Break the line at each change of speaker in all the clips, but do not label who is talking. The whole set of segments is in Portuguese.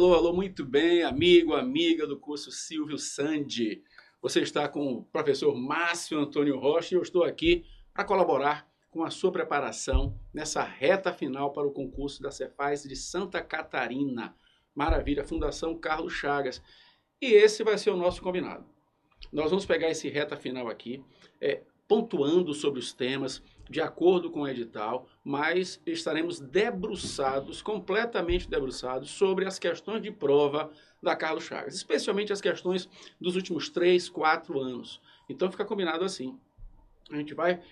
alô, alô, muito bem, amigo, amiga do curso Silvio Sandi. Você está com o professor Márcio Antônio Rocha e eu estou aqui para colaborar com a sua preparação nessa reta final para o concurso da Cefaz de Santa Catarina. Maravilha, Fundação Carlos Chagas. E esse vai ser o nosso combinado. Nós vamos pegar esse reta final aqui, pontuando sobre os temas, de acordo com o edital, mas estaremos debruçados, completamente debruçados, sobre as questões de prova da Carlos Chagas, especialmente as questões dos últimos 3, 4 anos. Então fica combinado assim.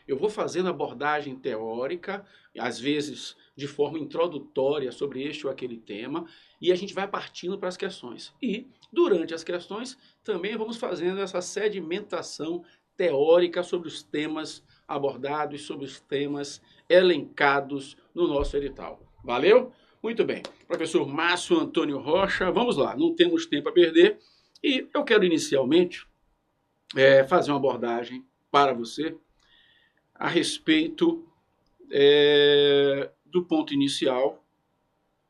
Eu vou fazendo abordagem teórica, às vezes de forma introdutória sobre este ou aquele tema, e a gente vai partindo para as questões. E, durante as questões, também vamos fazendo essa sedimentação teórica sobre os temas abordados, sobre os temas elencados no nosso edital. Valeu? Muito bem. Professor Márcio Antônio Rocha, vamos lá, não temos tempo a perder, e eu quero inicialmente fazer uma abordagem para você a respeito do ponto inicial,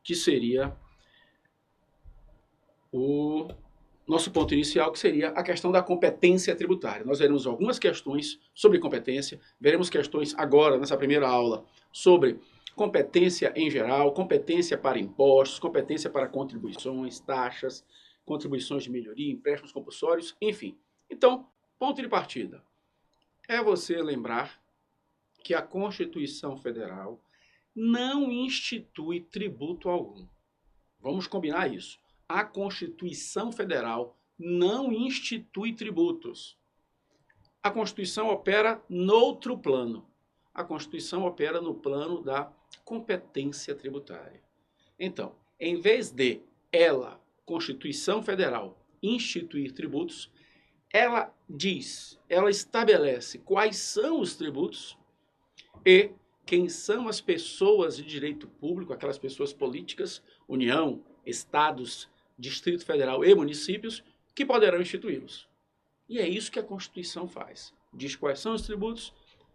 que seria o nosso ponto inicial, que seria a questão da competência tributária. Nós veremos algumas questões sobre competência, veremos questões agora, nessa primeira aula, sobre competência em geral, competência para impostos, competência para contribuições, taxas, contribuições de melhoria, empréstimos compulsórios, enfim. Então, ponto de partida é você lembrar que a Constituição Federal não institui tributo algum. Vamos combinar isso. A Constituição Federal não institui tributos. A Constituição opera noutro plano. A Constituição opera no plano da competência tributária. Então, em vez de Constituição Federal, instituir tributos, ela estabelece quais são os tributos e quem são as pessoas de direito público, aquelas pessoas políticas, União, Estados, Distrito Federal e municípios, que poderão instituí-los. E é isso que a Constituição faz. Diz quais são os tributos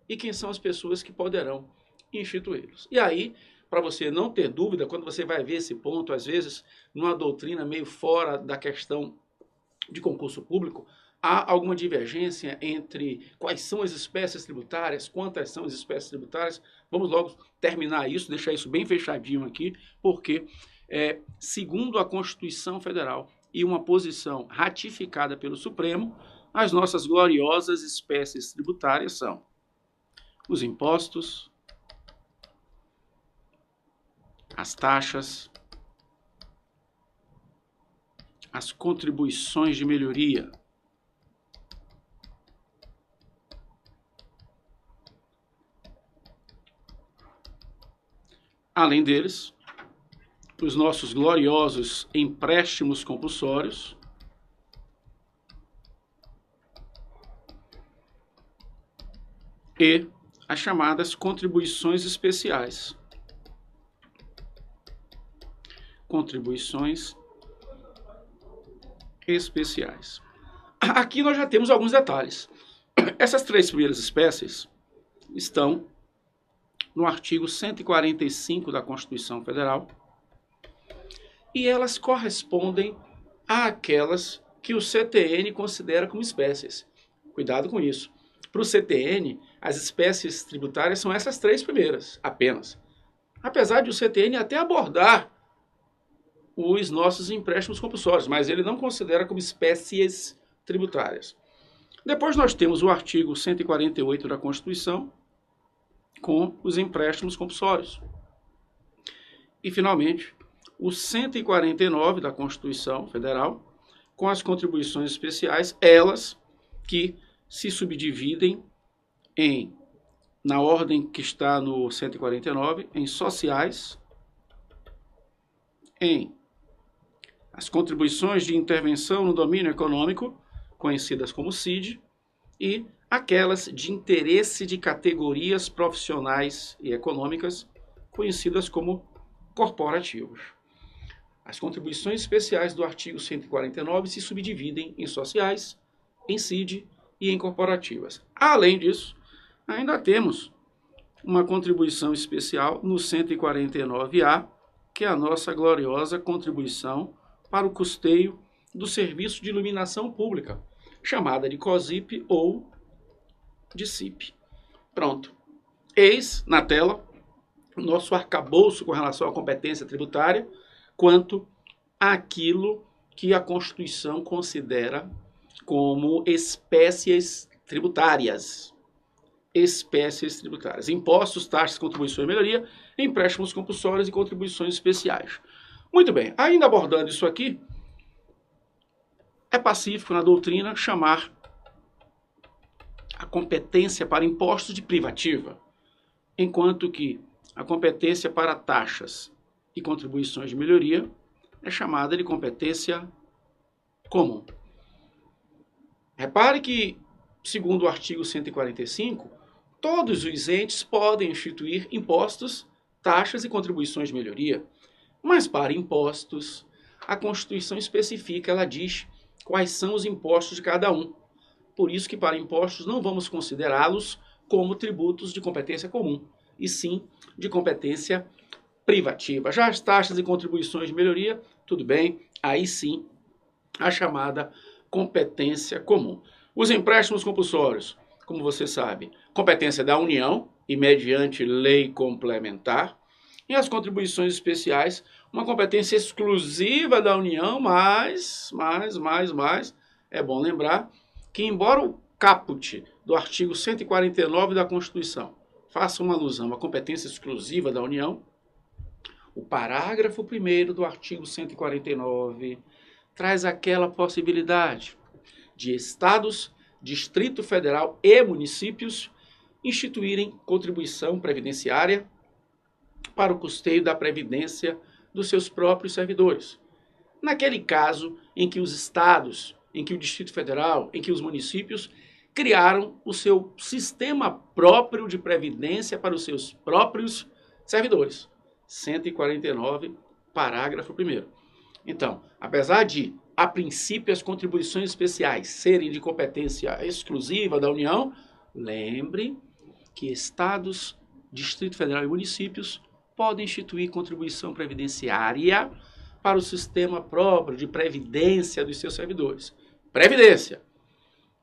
e quem são as pessoas que poderão instituí-los. E aí, para você não ter dúvida, quando você vai ver esse ponto, às vezes, numa doutrina meio fora da questão de concurso público, há alguma divergência entre quais são as espécies tributárias, quantas são as espécies tributárias. Vamos logo terminar isso, deixar isso bem fechadinho aqui, porque, segundo a Constituição Federal e uma posição ratificada pelo Supremo, as nossas gloriosas espécies tributárias são os impostos, as taxas, as contribuições de melhoria, além deles, os nossos gloriosos empréstimos compulsórios, e as chamadas contribuições especiais. Contribuições especiais. Aqui nós já temos alguns detalhes. Essas 3 primeiras espécies estão no artigo 145 da Constituição Federal, e elas correspondem àquelas que o CTN considera como espécies. Cuidado com isso. Para o CTN, as espécies tributárias são essas 3 primeiras, apenas. Apesar de o CTN até abordar os nossos empréstimos compulsórios, mas ele não considera como espécies tributárias. Depois nós temos o artigo 148 da Constituição, com os empréstimos compulsórios. E, finalmente, o 149 da Constituição Federal, com as contribuições especiais, elas que se subdividem na ordem que está no 149, em sociais, em as contribuições de intervenção no domínio econômico, conhecidas como CID, e aquelas de interesse de categorias profissionais e econômicas, conhecidas como corporativos. As contribuições especiais do artigo 149 se subdividem em sociais, em CID e em corporativas. Além disso, ainda temos uma contribuição especial no 149A, que é a nossa gloriosa contribuição para o custeio do serviço de iluminação pública, chamada de COSIP ou de CIP. Pronto. Eis na tela o nosso arcabouço com relação à competência tributária, quanto àquilo que a Constituição considera como espécies tributárias. Espécies tributárias. Impostos, taxas, contribuições de melhoria, empréstimos compulsórios e contribuições especiais. Muito bem, ainda abordando isso aqui, é pacífico na doutrina chamar a competência para impostos de privativa, enquanto que a competência para taxas e contribuições de melhoria é chamada de competência comum. Repare que, segundo o artigo 145, todos os entes podem instituir impostos, taxas e contribuições de melhoria. Mas para impostos, a Constituição especifica, ela diz quais são os impostos de cada um. Por isso que para impostos não vamos considerá-los como tributos de competência comum, e sim de competência privativa. Já as taxas e contribuições de melhoria, tudo bem, aí sim a chamada competência comum. Os empréstimos compulsórios, como você sabe, competência da União e mediante lei complementar. E as contribuições especiais, uma competência exclusiva da União, mas é bom lembrar que, embora o caput do artigo 149 da Constituição faça uma alusão à competência exclusiva da União, o parágrafo 1º do artigo 149 traz aquela possibilidade de estados, Distrito Federal e municípios instituírem contribuição previdenciária para o custeio da previdência dos seus próprios servidores. Naquele caso em que os estados, em que o Distrito Federal, em que os municípios criaram o seu sistema próprio de previdência para os seus próprios servidores. 149, parágrafo 1º. Então, apesar de, a princípio, as contribuições especiais serem de competência exclusiva da União, lembre que estados, Distrito Federal e municípios podem instituir contribuição previdenciária para o sistema próprio de previdência dos seus servidores. Previdência.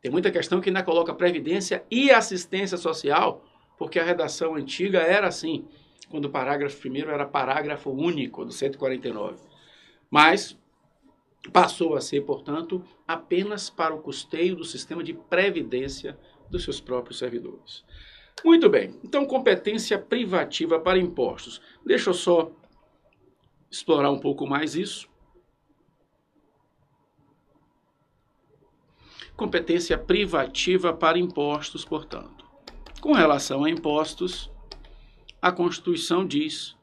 Tem muita questão que ainda coloca previdência e assistência social, porque a redação antiga era assim, quando o parágrafo 1º era parágrafo único do 149. Mas passou a ser, portanto, apenas para o custeio do sistema de previdência dos seus próprios servidores. Muito bem, então competência privativa para impostos. Deixa eu só explorar um pouco mais isso. Competência privativa para impostos, portanto. Com relação a impostos, a Constituição diz,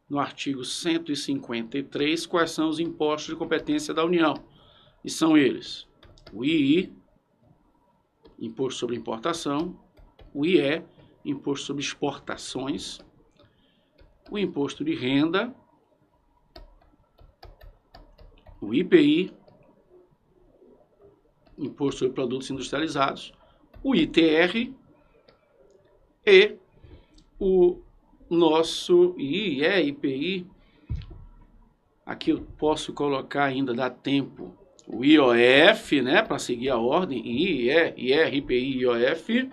no artigo 153, quais são os impostos de competência da União. E são eles: o II, Imposto sobre Importação, o IE, Imposto sobre Exportações, o Imposto de Renda, o IPI, Imposto sobre Produtos Industrializados, o ITR e o nosso IPI, aqui eu posso colocar ainda, dá tempo, o IOF, né, para seguir a ordem, IR, IPI, IOF,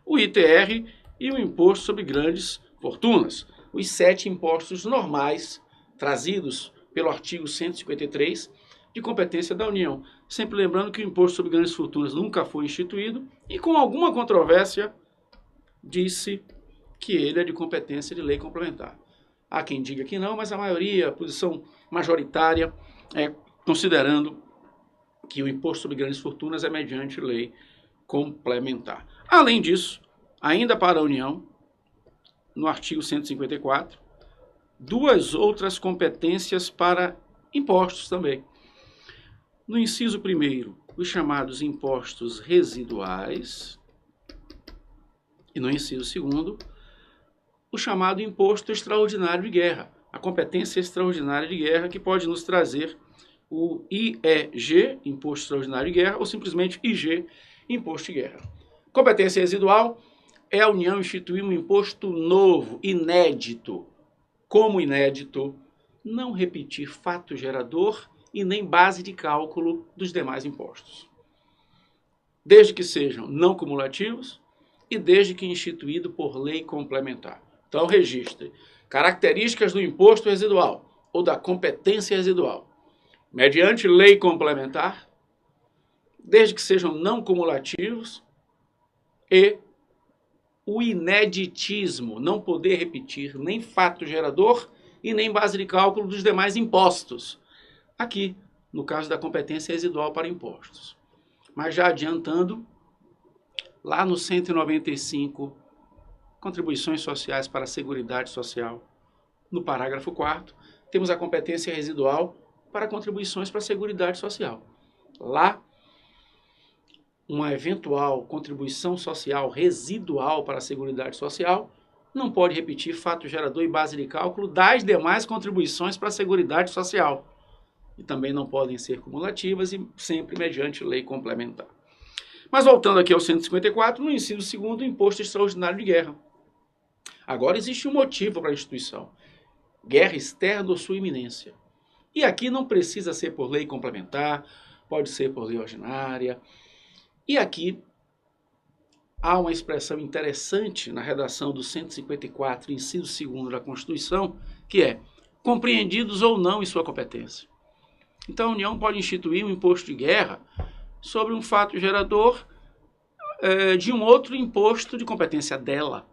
o ITR e o Imposto sobre Grandes Fortunas. Os 7 impostos normais trazidos pelo artigo 153 de competência da União. Sempre lembrando que o Imposto sobre Grandes Fortunas nunca foi instituído e, com alguma controvérsia, disse que ele é de competência de lei complementar. Há quem diga que não, mas a maioria, a posição majoritária, considerando que o Imposto sobre Grandes Fortunas é mediante lei complementar. Além disso, ainda para a União, no artigo 154, 2 outras competências para impostos também. No inciso 1º, os chamados impostos residuais, e no inciso 2º, o chamado imposto extraordinário de guerra, a competência extraordinária de guerra, que pode nos trazer o IEG, Imposto Extraordinário de Guerra, ou simplesmente IG, Imposto de Guerra. Competência residual é a União instituir um imposto novo, inédito. Como inédito, não repetir fato gerador e nem base de cálculo dos demais impostos, desde que sejam não cumulativos e desde que instituído por lei complementar. Então, registre características do imposto residual ou da competência residual, mediante lei complementar, desde que sejam não cumulativos, e o ineditismo, não poder repetir nem fato gerador e nem base de cálculo dos demais impostos. Aqui, no caso da competência residual para impostos. Mas já adiantando, lá no 195, contribuições sociais para a Seguridade Social, no parágrafo 4º, temos a competência residual para contribuições para a Seguridade Social. Lá, uma eventual contribuição social residual para a Seguridade Social não pode repetir fato gerador e base de cálculo das demais contribuições para a Seguridade Social. E também não podem ser cumulativas e sempre mediante lei complementar. Mas voltando aqui ao 154, no inciso 2º, imposto extraordinário de guerra. Agora existe um motivo para a instituição: guerra externa ou sua iminência. E aqui não precisa ser por lei complementar, pode ser por lei ordinária. E aqui há uma expressão interessante na redação do 154, inciso 2º da Constituição, que é compreendidos ou não em sua competência. Então, a União pode instituir um imposto de guerra sobre um fato gerador de um outro imposto de competência dela,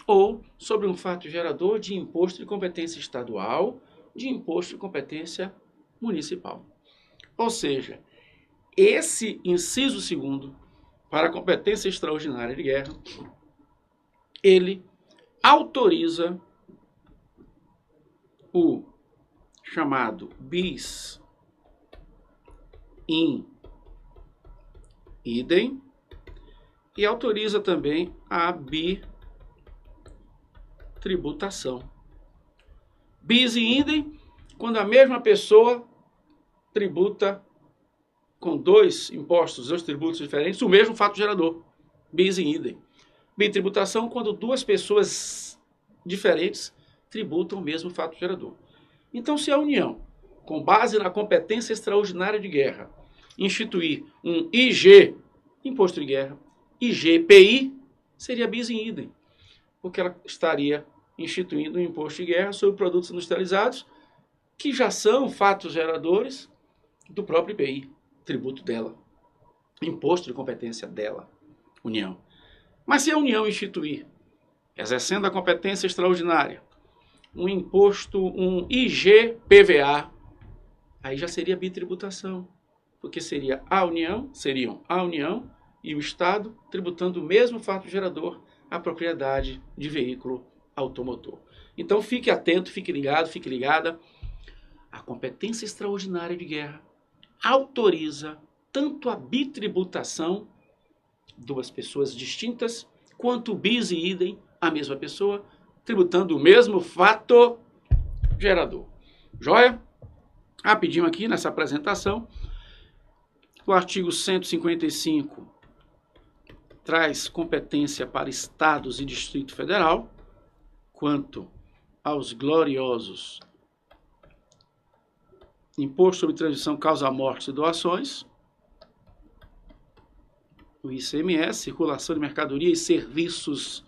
ou sobre um fato gerador de imposto de competência estadual, de imposto de competência municipal. Ou seja, esse inciso 2º, para a competência extraordinária de guerra, ele autoriza o chamado bis in idem e autoriza também a bitributação. Bis in idem, quando a mesma pessoa tributa com dois impostos, dois tributos diferentes, o mesmo fato gerador, bis in idem. Bitributação, quando duas pessoas diferentes tributam o mesmo fato gerador. Então, se a União, com base na competência extraordinária de guerra, instituir um IG, imposto de guerra, IGPI, seria bis in idem, porque ela estaria instituindo um imposto de guerra sobre produtos industrializados que já são fatos geradores do próprio IPI, tributo dela, imposto de competência dela, União. Mas se a União instituir, exercendo a competência extraordinária, um imposto, um IGPVA, aí já seria bitributação, porque seriam a União e o Estado tributando o mesmo fato gerador, a propriedade de veículo automotor. Então fique atento, fique ligado, fique ligada. A competência extraordinária de guerra autoriza tanto a bitributação, duas pessoas distintas, quanto o bis in idem, a mesma pessoa, tributando o mesmo fato gerador. Joia? Rapidinho aqui nessa apresentação, o artigo 155 traz competência para estados e Distrito Federal, quanto aos gloriosos Imposto sobre Transmissão, Causa-Mortes e Doações, o ICMS, Circulação de Mercadoria e Serviços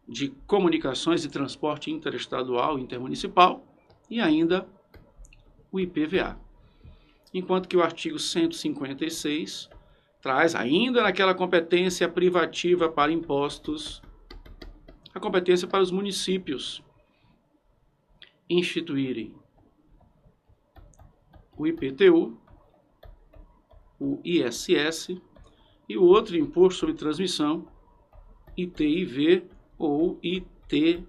de Comunicações e Transporte Interestadual e Intermunicipal, e ainda o IPVA. Enquanto que o artigo 156 traz, ainda naquela competência privativa para impostos, a competência para os municípios instituírem o IPTU, o ISS e o outro imposto sobre transmissão, ITIV ou ITBI.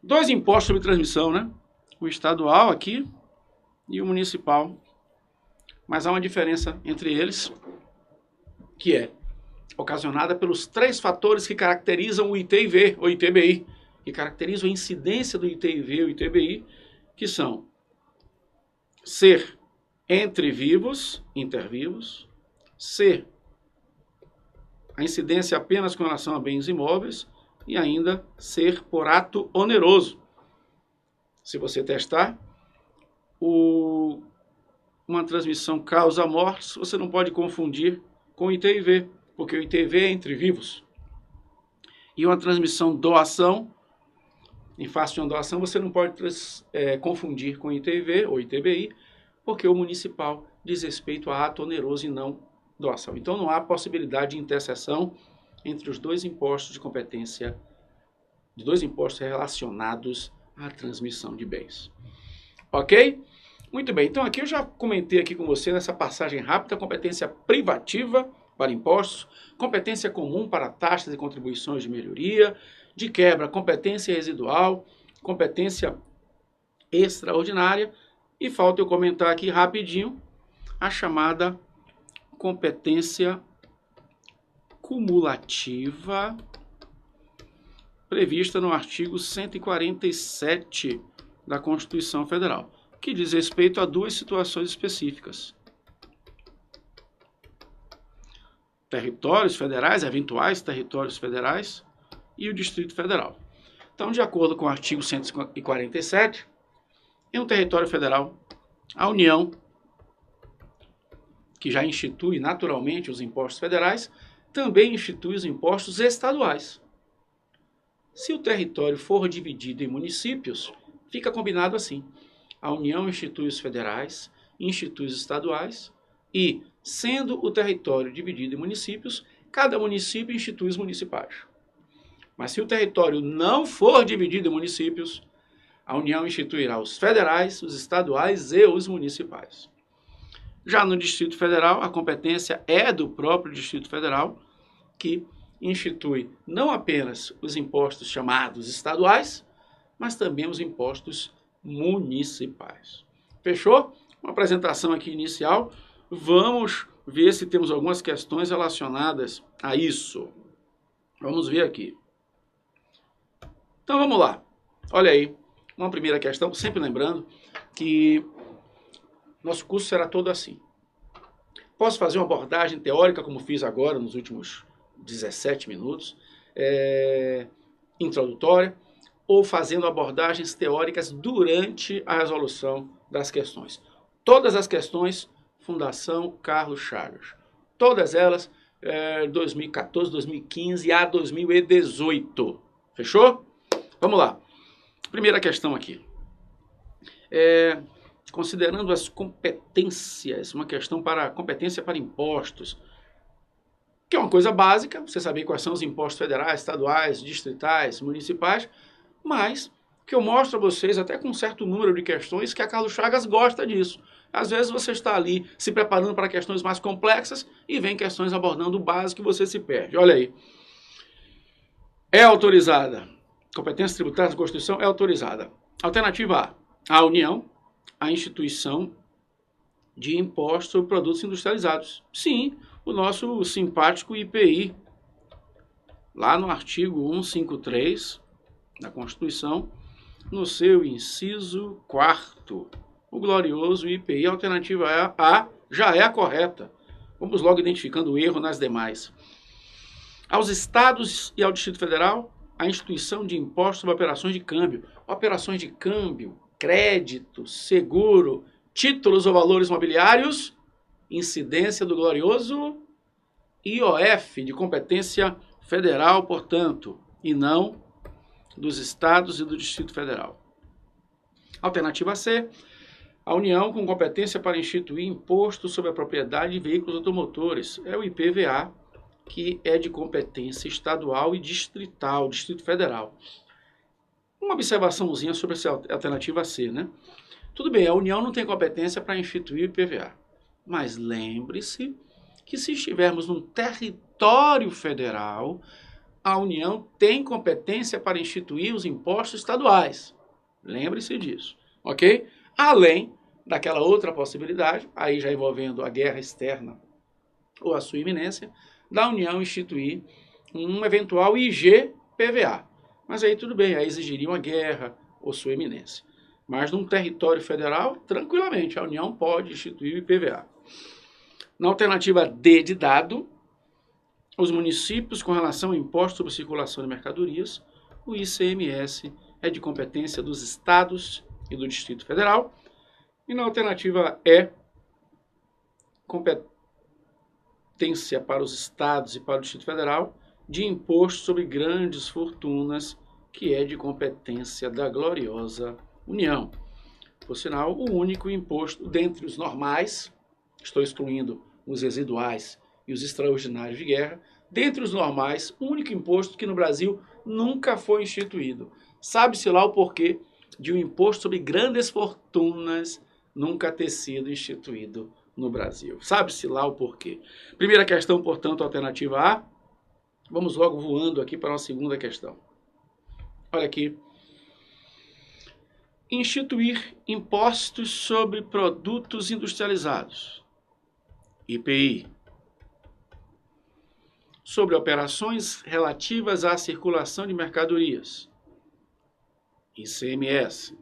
Dois impostos sobre transmissão, né? O estadual aqui e o municipal. Mas há uma diferença entre eles, que é ocasionada pelos três fatores que caracterizam o ITIV ou ITBI, que caracterizam a incidência do ITIV ou ITBI, que são ser entre vivos, intervivos, ser a incidência apenas com relação a bens imóveis e ainda ser por ato oneroso. Se você testar, uma transmissão causa mortes, você não pode confundir com ITIV, porque o ITIV é entre vivos. E uma transmissão doação, em face de uma doação, você não pode confundir com ITIV ou ITBI, porque o municipal diz respeito a ato oneroso e não doação. Então não há possibilidade de interseção entre os dois impostos de competência, de dois impostos relacionados à transmissão de bens. Ok? Muito bem, então aqui eu já comentei aqui com você nessa passagem rápida, competência privativa para impostos, competência comum para taxas e contribuições de melhoria, de quebra, competência residual, competência extraordinária, e falta eu comentar aqui rapidinho a chamada competência cumulativa prevista no artigo 147 da Constituição Federal, que diz respeito a duas situações específicas. Territórios federais, eventuais territórios federais e o Distrito Federal. Então, de acordo com o artigo 147, em um território federal, a União, que já institui naturalmente os impostos federais, também institui os impostos estaduais. Se o território for dividido em municípios, fica combinado assim. A União institui os federais, institui os estaduais e, sendo o território dividido em municípios, cada município institui os municipais. Mas se o território não for dividido em municípios, a União instituirá os federais, os estaduais e os municipais. Já no Distrito Federal, a competência é do próprio Distrito Federal, que institui não apenas os impostos chamados estaduais, mas também os impostos municipais. Fechou? Uma apresentação aqui inicial. Vamos ver se temos algumas questões relacionadas a isso. Vamos ver aqui. Então vamos lá. Olha aí, uma primeira questão, sempre lembrando que nosso curso será todo assim. Posso fazer uma abordagem teórica, como fiz agora nos últimos 17 minutos, introdutória, ou fazendo abordagens teóricas durante a resolução das questões. Todas as questões, Fundação Carlos Chagas. Todas elas, 2014, 2015 a 2018. Fechou? Vamos lá. Primeira questão aqui. Considerando as competências, uma questão para competência para impostos, que é uma coisa básica, você saber quais são os impostos federais, estaduais, distritais, municipais, mas que eu mostro a vocês até com um certo número de questões que a Carlos Chagas gosta disso. Às vezes você está ali se preparando para questões mais complexas e vem questões abordando o básico e você se perde. Olha aí. É autorizada. Competência tributária da Constituição é autorizada. Alternativa A. A União, a instituição de imposto sobre produtos industrializados. Sim, o nosso simpático IPI, lá no artigo 153 da Constituição, no seu inciso 4º, o glorioso IPI. Alternativa A já é a correta. Vamos logo identificando o erro nas demais. Aos estados e ao Distrito Federal, a instituição de impostos sobre operações de câmbio. Operações de câmbio, crédito, seguro, títulos ou valores mobiliários, incidência do glorioso IOF, de competência federal, portanto, e não dos estados e do Distrito Federal. Alternativa C, a União com competência para instituir imposto sobre a propriedade de veículos automotores. É o IPVA, que é de competência estadual e distrital, Distrito Federal. Uma observaçãozinha sobre essa alternativa C, né? Tudo bem, a União não tem competência para instituir o IPVA, mas lembre-se que se estivermos num território federal, a União tem competência para instituir os impostos estaduais. Lembre-se disso, ok? Além daquela outra possibilidade, aí já envolvendo a guerra externa ou a sua iminência, da União instituir um eventual IGPVA. Mas aí tudo bem, aí exigiria uma guerra ou sua iminência. Mas num território federal, tranquilamente, a União pode instituir o IPVA. Na alternativa D de dado, os municípios com relação ao imposto sobre circulação de mercadorias, o ICMS é de competência dos estados e do Distrito Federal. E na alternativa E, competência para os estados e para o Distrito Federal de imposto sobre grandes fortunas, que é de competência da gloriosa União. Por sinal, o único imposto dentre os normais, estou excluindo os residuais e os extraordinários de guerra, dentre os normais, o único imposto que no Brasil nunca foi instituído. Sabe-se lá o porquê de um imposto sobre grandes fortunas nunca ter sido instituído no Brasil. Sabe-se lá o porquê. Primeira questão, portanto, alternativa A. Vamos logo voando aqui para uma segunda questão. Olha aqui. Instituir impostos sobre produtos industrializados, IPI, sobre operações relativas à circulação de mercadorias, ICMS,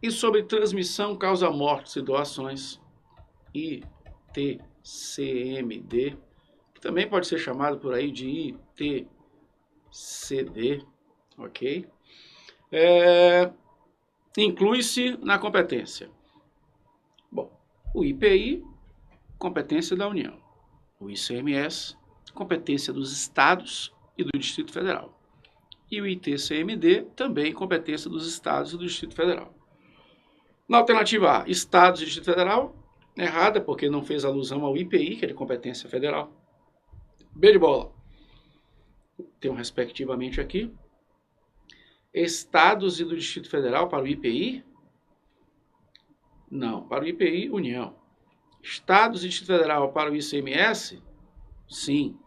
e sobre transmissão, causa-mortes e doações, ITCMD, que também pode ser chamado por aí de ITCD, ok? Inclui-se na competência. Bom, o IPI, competência da União. O ICMS, competência dos estados e do Distrito Federal. E o ITCMD, também competência dos estados e do Distrito Federal. Na alternativa A, estados e Distrito Federal, errada, porque não fez alusão ao IPI, que é de competência federal. B de bola. Tem um respectivamente aqui. Estados e do Distrito Federal para o IPI? Não, para o IPI, União. Estados e Distrito Federal para o ICMS? Sim.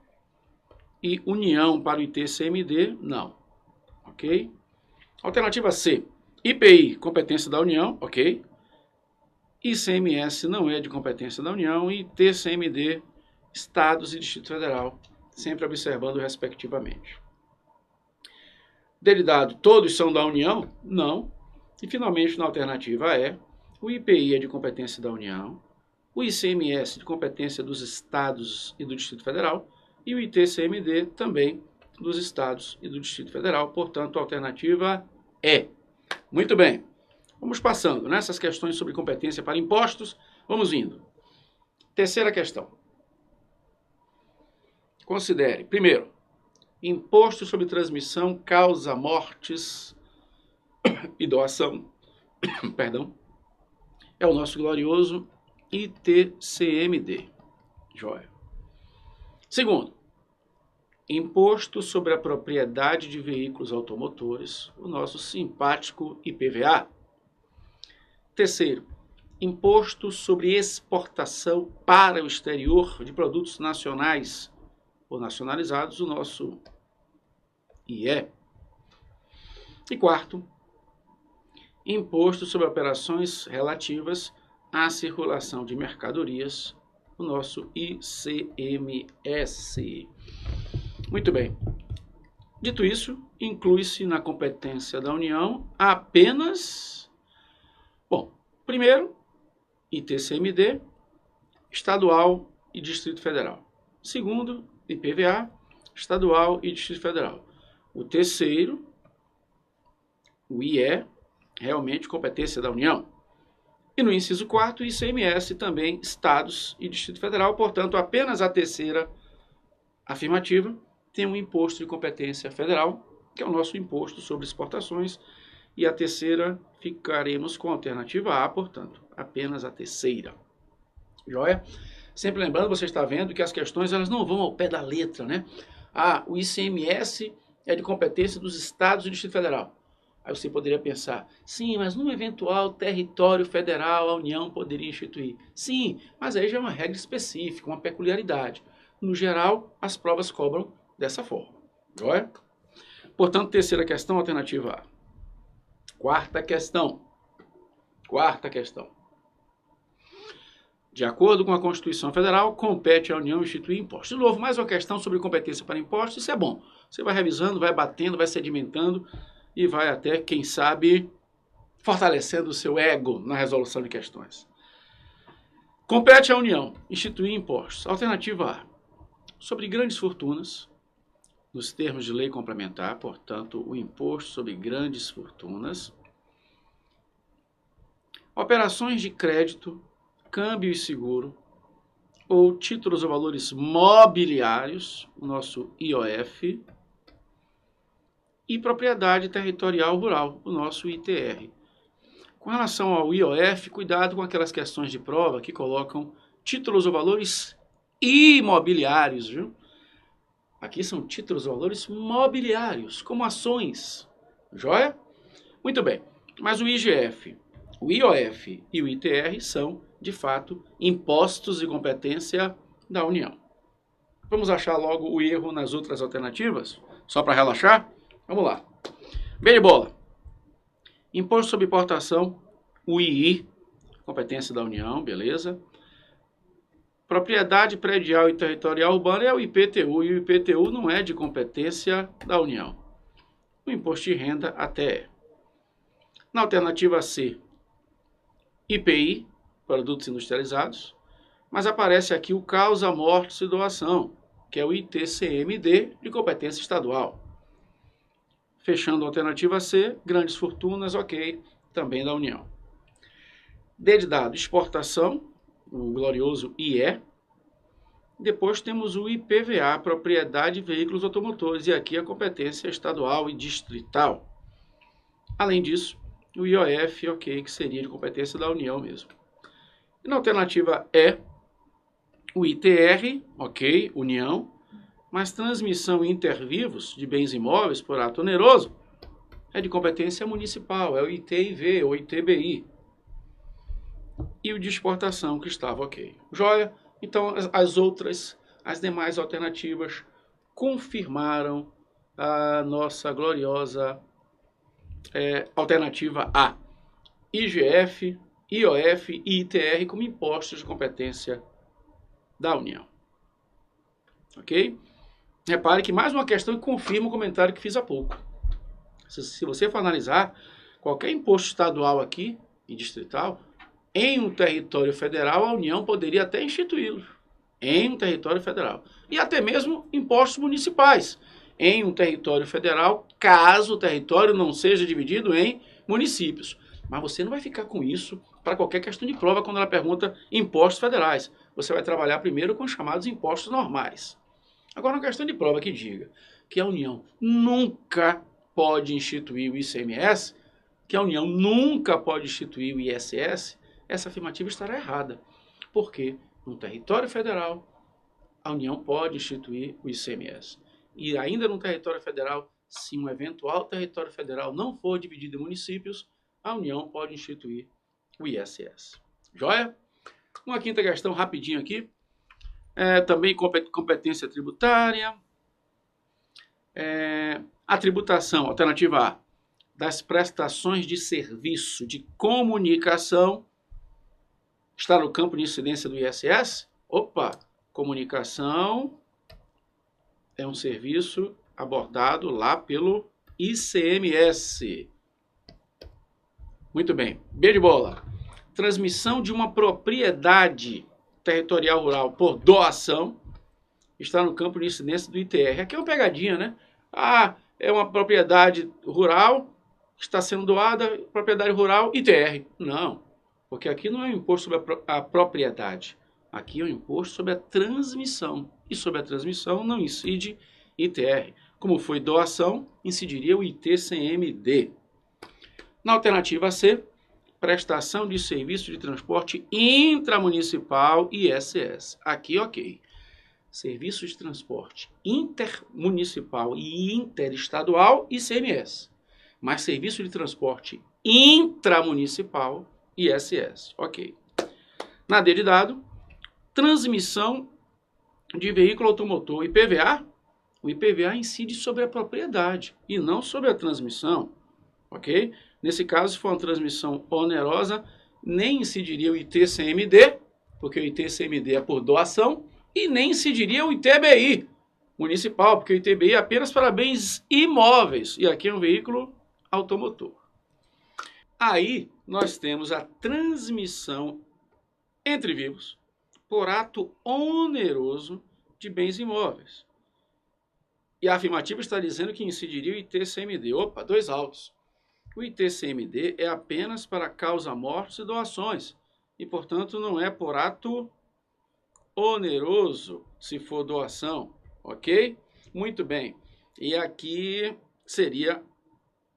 E União para o ITCMD? Não. Ok? Alternativa C. IPI, competência da União, ok? ICMS não é de competência da União e ITCMD, Estados e Distrito Federal, sempre observando respectivamente. Dele dado, todos são da União? Não. E finalmente, na alternativa E, o IPI é de competência da União, o ICMS de competência dos Estados e do Distrito Federal e o ITCMD também dos Estados e do Distrito Federal. Portanto, a alternativa E. Muito bem. Vamos passando nessas questões sobre competência para impostos. Vamos indo. Terceira questão. Considere, primeiro, imposto sobre transmissão, causa mortes e doação. Perdão. É o nosso glorioso ITCMD. Joia. Segundo, imposto sobre a propriedade de veículos automotores, o nosso simpático IPVA. Terceiro, imposto sobre exportação para o exterior de produtos nacionais ou nacionalizados, o nosso IE. E quarto, imposto sobre operações relativas à circulação de mercadorias, o nosso ICMS. Muito bem. Dito isso, inclui-se na competência da União apenas, bom, primeiro, ITCMD, estadual e Distrito Federal. Segundo, IPVA, estadual e Distrito Federal. O terceiro, o IE, realmente competência da União. E no inciso 4º, ICMS, também estados e Distrito Federal. Portanto, apenas a terceira afirmativa tem um imposto de competência federal, que é o nosso imposto sobre exportações. E a terceira, ficaremos com a alternativa A, portanto, apenas a terceira. Joia? Sempre lembrando, você está vendo que as questões elas não vão ao pé da letra, né? Ah, o ICMS é de competência dos estados e do Distrito Federal. Aí você poderia pensar, sim, mas num eventual território federal a União poderia instituir. Sim, mas aí já é uma regra específica, uma peculiaridade. No geral, as provas cobram dessa forma. Joia? Portanto, terceira questão, alternativa A. Quarta questão. De acordo com a Constituição Federal, compete à União instituir impostos. De novo, mais uma questão sobre competência para impostos, isso é bom. Você vai revisando, vai batendo, vai sedimentando e vai até, quem sabe, fortalecendo o seu ego na resolução de questões. Compete à União instituir impostos. Alternativa A. Sobre grandes fortunas, nos termos de lei complementar, portanto, o imposto sobre grandes fortunas, operações de crédito, câmbio e seguro, ou títulos ou valores mobiliários, o nosso IOF, e propriedade territorial rural, o nosso ITR. Com relação ao IOF, cuidado com aquelas questões de prova que colocam títulos ou valores imobiliários, viu? Aqui são títulos ou valores mobiliários, como ações. Joia? Muito bem. Mas o IGF, o IOF e o ITR são, de fato, impostos de competência da União. Vamos achar logo o erro nas outras alternativas? Só para relaxar? Vamos lá. Bem de bola. Imposto sobre importação, o II, competência da União, beleza. Propriedade predial e territorial urbana é o IPTU, e o IPTU não é de competência da União. O imposto de renda até é. Na alternativa C, IPI, produtos industrializados, mas aparece aqui o causa, mortes e doação, que é o ITCMD, de competência estadual. Fechando a alternativa C, grandes fortunas, ok, também da União. D de dado, exportação, o glorioso IE. Depois temos o IPVA, propriedade de veículos automotores, e aqui a competência estadual e distrital. Além disso, o IOF, ok, que seria de competência da União mesmo. E na alternativa E, o ITR, ok, União, mas transmissão intervivos de bens imóveis por ato oneroso é de competência municipal, é o ITIV ou ITBI. E o de exportação que estava ok. Joia? Então as demais alternativas confirmaram a nossa gloriosa alternativa A. IGF, IOF e ITR como impostos de competência da União. Ok? Repare que mais uma questão que confirma o comentário que fiz há pouco. Se você for analisar, qualquer imposto estadual aqui e distrital, em um território federal, a União poderia até instituí-lo. Em um território federal. E até mesmo impostos municipais. Em um território federal, caso o território não seja dividido em municípios. Mas você não vai ficar com isso para qualquer questão de prova quando ela pergunta impostos federais. Você vai trabalhar primeiro com os chamados impostos normais. Agora, uma questão de prova que diga que a União nunca pode instituir o ICMS, que a União nunca pode instituir o ISS, essa afirmativa estará errada. Porque no território federal, a União pode instituir o ICMS. E ainda no território federal, se um eventual território federal não for dividido em municípios, a União pode instituir o ISS. Joia? Uma quinta questão rapidinho aqui. Também competência tributária. A tributação, alternativa A, das prestações de serviço de comunicação está no campo de incidência do ISS? Opa, comunicação é um serviço abordado lá pelo ICMS. Muito bem, B de bola. Transmissão de uma propriedade territorial rural por doação está no campo de incidência do ITR. Aqui é uma pegadinha, né? É uma propriedade rural que está sendo doada, propriedade rural, ITR. Não, porque aqui não é um imposto sobre a propriedade. Aqui é um imposto sobre a transmissão. E sobre a transmissão não incide ITR. Como foi doação, incidiria o ITCMD. Na alternativa C, prestação de serviço de transporte intramunicipal ISS. Aqui, ok. Serviço de transporte intermunicipal e interestadual, ICMS. Mas serviço de transporte intramunicipal, ISS. Ok. Na D de dado, transmissão de veículo automotor, IPVA. O IPVA incide sobre a propriedade e não sobre a transmissão. Ok? Nesse caso, se for uma transmissão onerosa, nem incidiria o ITCMD, porque o ITCMD é por doação, e nem incidiria o ITBI municipal, porque o ITBI é apenas para bens imóveis, e aqui é um veículo automotor. Aí, nós temos a transmissão entre vivos por ato oneroso de bens imóveis. E a afirmativa está dizendo que incidiria o ITCMD. Opa, dois autos. O ITCMD é apenas para causa-mortes e doações. E, portanto, não é por ato oneroso, se for doação. Ok? Muito bem. E aqui seria,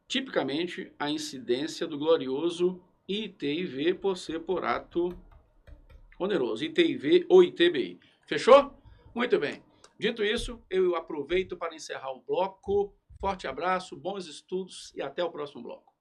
tipicamente, a incidência do glorioso ITIV por ser por ato oneroso. ITIV ou ITBI. Fechou? Muito bem. Dito isso, eu aproveito para encerrar o bloco. Forte abraço, bons estudos e até o próximo bloco.